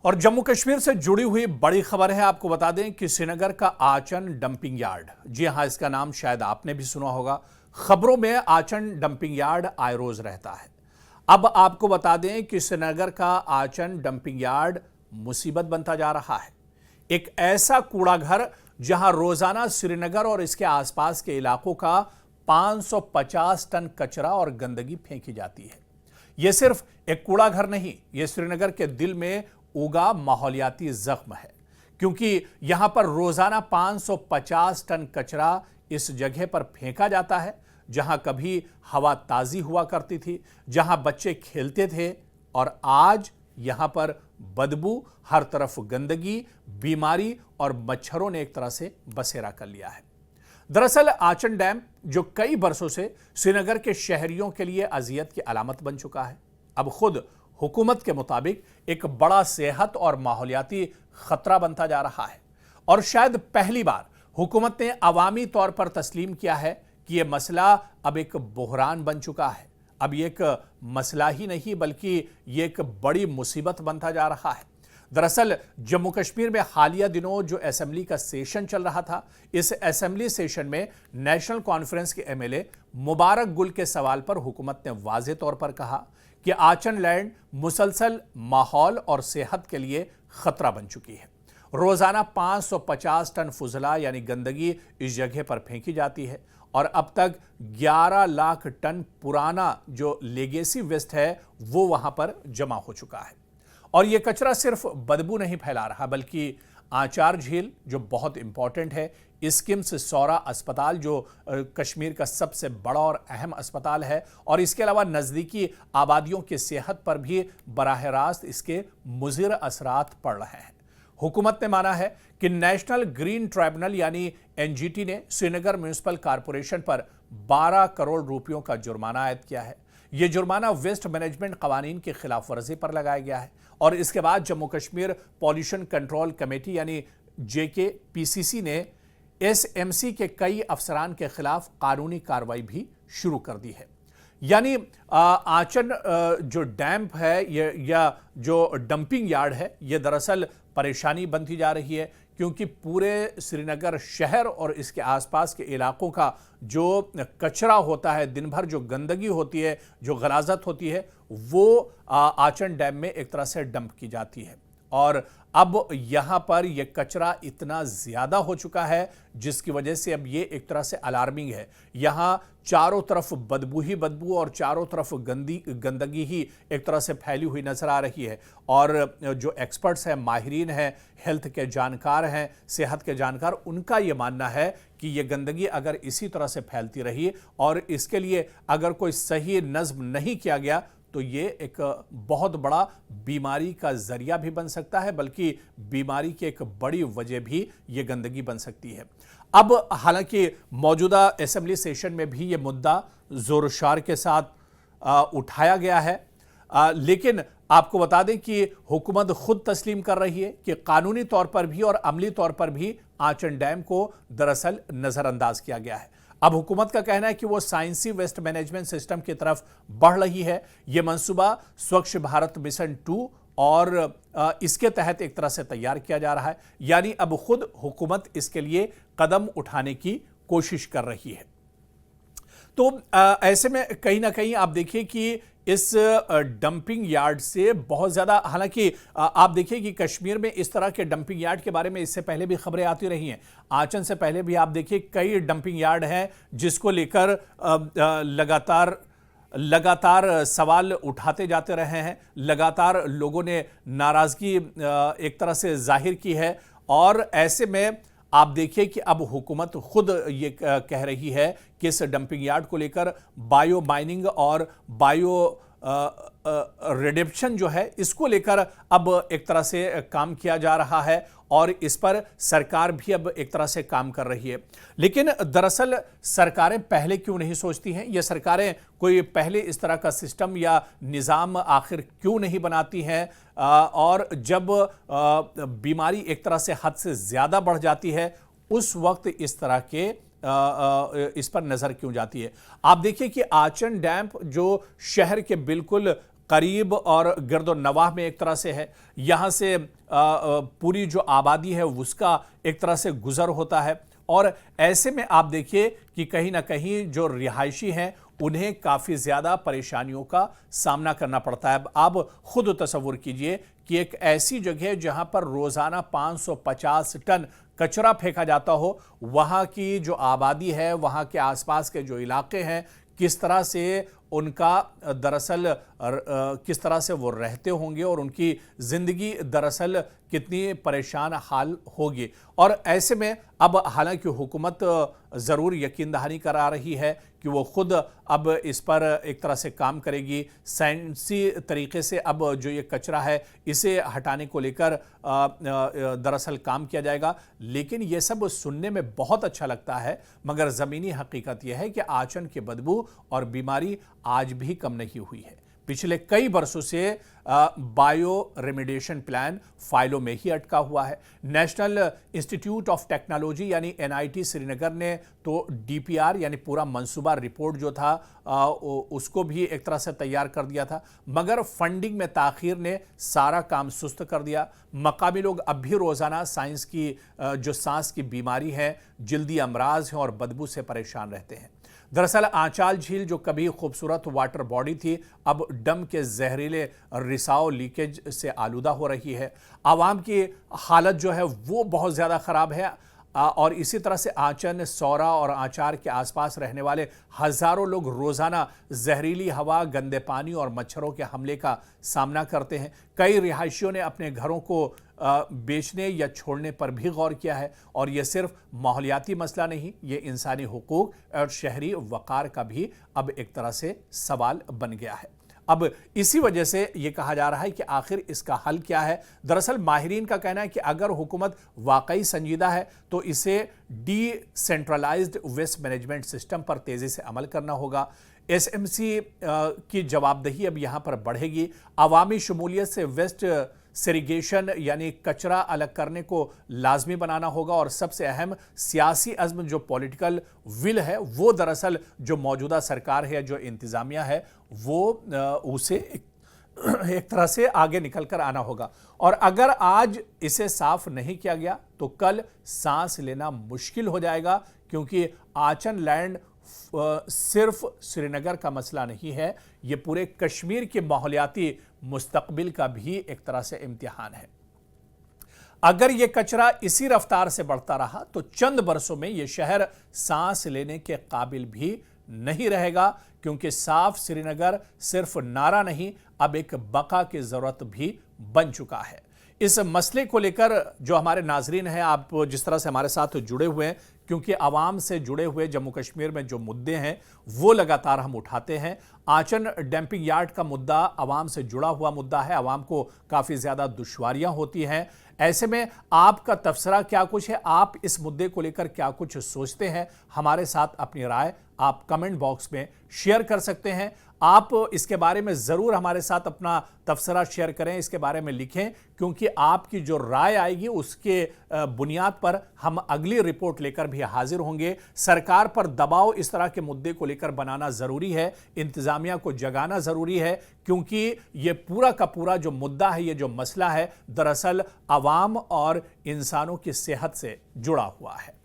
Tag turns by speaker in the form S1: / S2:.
S1: और जम्मू कश्मीर से जुड़ी हुई बड़ी खबर है। आपको बता दें कि श्रीनगर का आचन डंपिंग यार्ड, जी हां, इसका नाम शायद आपने भी सुना होगा। खबरों में आचन डंपिंग यार्ड आए रोज रहता है। अब आपको बता दें कि श्रीनगर का आचन डंपिंग यार्ड मुसीबत बनता जा रहा है। एक ऐसा कूड़ा घर जहां रोजाना श्रीनगर और इसके आसपास के इलाकों का 550 टन कचरा और गंदगी फेंकी जाती है। यह सिर्फ एक कूड़ा घर नहीं, यह श्रीनगर के दिल में उगा माहौलियाती जख्म है, क्योंकि यहां पर रोजाना 550 टन कचरा इस जगह पर फेंका जाता है जहां कभी हवा ताजी हुआ करती थी, जहां बच्चे खेलते थे, और आज यहां पर बदबू, हर तरफ गंदगी, बीमारी और मच्छरों ने एक तरह से बसेरा कर लिया है। दरअसल आचन डैम, जो कई बरसों से श्रीनगर के शहरियों के लिए अजियत की अलामत बन चुका है, अब खुद हुकूमत के मुताबिक एक बड़ा सेहत और माहौलियाती खतरा बनता जा रहा है। और शायद पहली बार हुकूमत ने अवामी तौर पर तस्लीम किया है कि यह मसला अब एक बुहरान बन चुका है। अब यह एक मसला ही नहीं बल्कि यह एक बड़ी मुसीबत बनता जा रहा है। दरअसल जम्मू कश्मीर में हालिया दिनों जो असेंबली का सेशन चल रहा था, इस असेंबली सेशन में नेशनल कॉन्फ्रेंस के एमएलए मुबारक गुल के सवाल पर हुकूमत ने वाज़ेह तौर पर कहा कि आचन लैंड मुसलसल माहौल और सेहत के लिए खतरा बन चुकी है। रोजाना 550 टन फुजला यानी गंदगी इस जगह पर फेंकी जाती है और अब तक 11 लाख टन पुराना जो लेगेसी वेस्ट है वो वहां पर जमा हो चुका है। और यह कचरा सिर्फ बदबू नहीं फैला रहा बल्कि आचार झील, जो बहुत इंपॉर्टेंट है, स्किम्स सौरा अस्पताल जो कश्मीर का सबसे बड़ा और अहम अस्पताल है, और इसके अलावा नज़दीकी आबादियों की सेहत पर भी बराह रास्त इसके मुज़िर असरात पड़ रहे हैं। हुकूमत ने माना है कि नेशनल ग्रीन ट्राइब्यूनल यानी एनजीटी ने श्रीनगर म्यूनिसिपल कॉरपोरेशन पर 12 करोड़ रुपयों का जुर्माना आयद किया है। यह जुर्माना वेस्ट मैनेजमेंट कवानीन की खिलाफ वर्जी पर लगाया गया है और इसके बाद Jammu Kashmir pollution control committee यानी JKPCC ने SMC के कई अफसरान के खिलाफ कानूनी कार्रवाई भी शुरू कर दी है। यानी आचन जो डैम्प है या जो डंपिंग यार्ड है, यह दरअसल परेशानी बनती जा रही है, क्योंकि पूरे श्रीनगर शहर और इसके आसपास के इलाकों का जो कचरा होता है, दिन भर जो गंदगी होती है, जो गलाजत होती है, वो आचन डैम में एक तरह से डंप की जाती है। और अब यहाँ पर यह कचरा इतना ज़्यादा हो चुका है जिसकी वजह से अब ये एक तरह से अलार्मिंग है। यहाँ चारों तरफ बदबू ही बदबू और चारों तरफ गंदगी ही एक तरह से फैली हुई नज़र आ रही है। और जो एक्सपर्ट्स हैं, माहिरीन हैं, हेल्थ के जानकार हैं, सेहत के जानकार, उनका ये मानना है कि ये गंदगी अगर इसी तरह से फैलती रही और इसके लिए अगर कोई सही नज़्म नहीं किया गया तो ये एक बहुत बड़ा बीमारी का जरिया भी बन सकता है, बल्कि बीमारी की एक बड़ी वजह भी ये गंदगी बन सकती है। अब हालांकि मौजूदा असेंबली सेशन में भी ये मुद्दा जोर शोर के साथ उठाया गया है, लेकिन आपको बता दें कि हुकूमत खुद तस्लीम कर रही है कि कानूनी तौर पर भी और अमली तौर पर भी आचन डैम को दरअसल नज़रअंदाज किया गया है। अब हुकूमत का कहना है कि वो साइंसी वेस्ट मैनेजमेंट सिस्टम की तरफ बढ़ रही है। यह मंसूबा स्वच्छ भारत मिशन 2 और इसके तहत एक तरह से तैयार किया जा रहा है, यानी अब खुद हुकूमत इसके लिए कदम उठाने की कोशिश कर रही है। तो ऐसे में कहीं ना कहीं आप देखिए कि इस डंपिंग यार्ड से बहुत ज़्यादा, हालांकि आप देखिए कि कश्मीर में इस तरह के डंपिंग यार्ड के बारे में इससे पहले भी खबरें आती रही हैं। आचन से पहले भी आप देखिए कई डंपिंग यार्ड हैं जिसको लेकर लगातार सवाल उठाते जाते रहे हैं, लगातार लोगों ने नाराज़गी एक तरह से जाहिर की है। और ऐसे में आप देखिए कि अब हुकूमत खुद ये कह रही है कि इस डंपिंग यार्ड को लेकर बायो माइनिंग और बायो रिडम्पशन जो है, इसको लेकर अब एक तरह से काम किया जा रहा है और इस पर सरकार भी अब एक तरह से काम कर रही है। लेकिन दरअसल सरकारें पहले क्यों नहीं सोचती हैं? ये सरकारें कोई पहले इस तरह का सिस्टम या निज़ाम आखिर क्यों नहीं बनाती हैं? और जब बीमारी एक तरह से हद से ज़्यादा बढ़ जाती है उस वक्त इस तरह के इस पर नजर क्यों जाती है? आप देखिए कि आचन डैम जो शहर के बिल्कुल करीब और गिरदो नवाह में एक तरह से है, यहाँ से पूरी जो आबादी है उसका एक तरह से गुजर होता है। और ऐसे में आप देखिए कि कहीं ना कहीं जो रिहायशी हैं उन्हें काफ़ी ज़्यादा परेशानियों का सामना करना पड़ता है। आप खुद तसव्वुर कीजिए कि एक ऐसी जगह जहां पर रोज़ाना 550 टन कचरा फेंका जाता हो, वहां की जो आबादी है, वहां के आसपास के जो इलाके हैं, किस तरह से उनका दरअसल किस तरह से वो रहते होंगे और उनकी ज़िंदगी दरअसल कितनी परेशान हाल होगी। और ऐसे में अब हालांकि हुकूमत ज़रूर यकीन दहानी करा रही है कि वो खुद अब इस पर एक तरह से काम करेगी, साइंसी तरीके से अब जो ये कचरा है इसे हटाने को लेकर दरअसल काम किया जाएगा। लेकिन ये सब सुनने में बहुत अच्छा लगता है, मगर ज़मीनी हकीकत यह है कि आचन की बदबू और बीमारी आज भी कम नहीं हुई है। पिछले कई वर्षों से बायो रेमिडिएशन प्लान फाइलों में ही अटका हुआ है। नेशनल इंस्टीट्यूट ऑफ टेक्नोलॉजी यानी एनआईटी श्रीनगर ने तो डीपीआर यानी पूरा मंसूबा रिपोर्ट जो था उसको भी एक तरह से तैयार कर दिया था, मगर फंडिंग में ताखीर ने सारा काम सुस्त कर दिया। मकामी लोग अब भी रोज़ाना साइंस की जो सांस की बीमारी है, जल्दी अमराज हैं और बदबू से परेशान रहते हैं। दरअसल आंचाल झील जो कभी खूबसूरत वाटर बॉडी थी, अब डम के जहरीले रिसाव लीकेज से आलूदा हो रही है। आवाम की हालत जो है वो बहुत ज़्यादा ख़राब है और इसी तरह से आंचन, सौरा और आंचार के आसपास रहने वाले हज़ारों लोग रोज़ाना जहरीली हवा, गंदे पानी और मच्छरों के हमले का सामना करते हैं। कई रिहायशियों ने अपने घरों को बेचने या छोड़ने पर भी गौर किया है। और यह सिर्फ माहौलियाती मसला नहीं, ये इंसानी हुकूक और शहरी वक़ार का भी अब एक तरह से सवाल बन गया है। अब इसी वजह से ये कहा जा रहा है कि आखिर इसका हल क्या है। दरअसल माहिरीन का कहना है कि अगर हुकूमत वाकई संजीदा है तो इसे डिसेंट्रलाइज्ड वेस्ट मैनेजमेंट सिस्टम पर तेज़ी से अमल करना होगा। एसएमसी की जवाबदेही अब यहाँ पर बढ़ेगी। अवामी शमूलियत से वेस्ट सेरीगेशन यानी कचरा अलग करने को लाजमी बनाना होगा। और सबसे अहम सियासी अज़्म जो पॉलिटिकल विल है वो दरअसल जो मौजूदा सरकार है, जो इंतज़ामिया है, वो उसे एक तरह से आगे निकल कर आना होगा। और अगर आज इसे साफ नहीं किया गया तो कल सांस लेना मुश्किल हो जाएगा, क्योंकि आचन लैंड सिर्फ श्रीनगर का मसला नहीं है, ये पूरे कश्मीर के माहौलियाती मुस्तकबिल का भी एक तरह से इम्तिहान है। अगर ये कचरा इसी रफ्तार से बढ़ता रहा तो चंद बरसों में ये शहर सांस लेने के काबिल भी नहीं रहेगा, क्योंकि साफ श्रीनगर सिर्फ नारा नहीं, अब एक बका की जरूरत भी बन चुका है। इस मसले को लेकर जो हमारे नाजरीन हैं, आप जिस तरह से हमारे साथ जुड़े हुए हैं, क्योंकि आवाम से जुड़े हुए जम्मू कश्मीर में जो मुद्दे हैं वो लगातार हम उठाते हैं। आचन डंपिंग यार्ड का मुद्दा आवाम से जुड़ा हुआ मुद्दा है, आवाम को काफ़ी ज़्यादा दुश्वारियां होती हैं। ऐसे में आपका तबसरा क्या कुछ है, आप इस मुद्दे को लेकर क्या कुछ सोचते हैं, हमारे साथ अपनी राय आप कमेंट बॉक्स में शेयर कर सकते हैं। आप इसके बारे में ज़रूर हमारे साथ अपना तबसरा शेयर करें, इसके बारे में लिखें, क्योंकि आपकी जो राय आएगी उसके बुनियाद पर हम अगली रिपोर्ट लेकर भी हाजिर होंगे। सरकार पर दबाव इस तरह के मुद्दे को लेकर बनाना ज़रूरी है, इंतज़ामिया को जगाना ज़रूरी है, क्योंकि ये पूरा का पूरा जो मुद्दा है, ये जो मसला है, दरअसल आवाम और इंसानों की सेहत से जुड़ा हुआ है।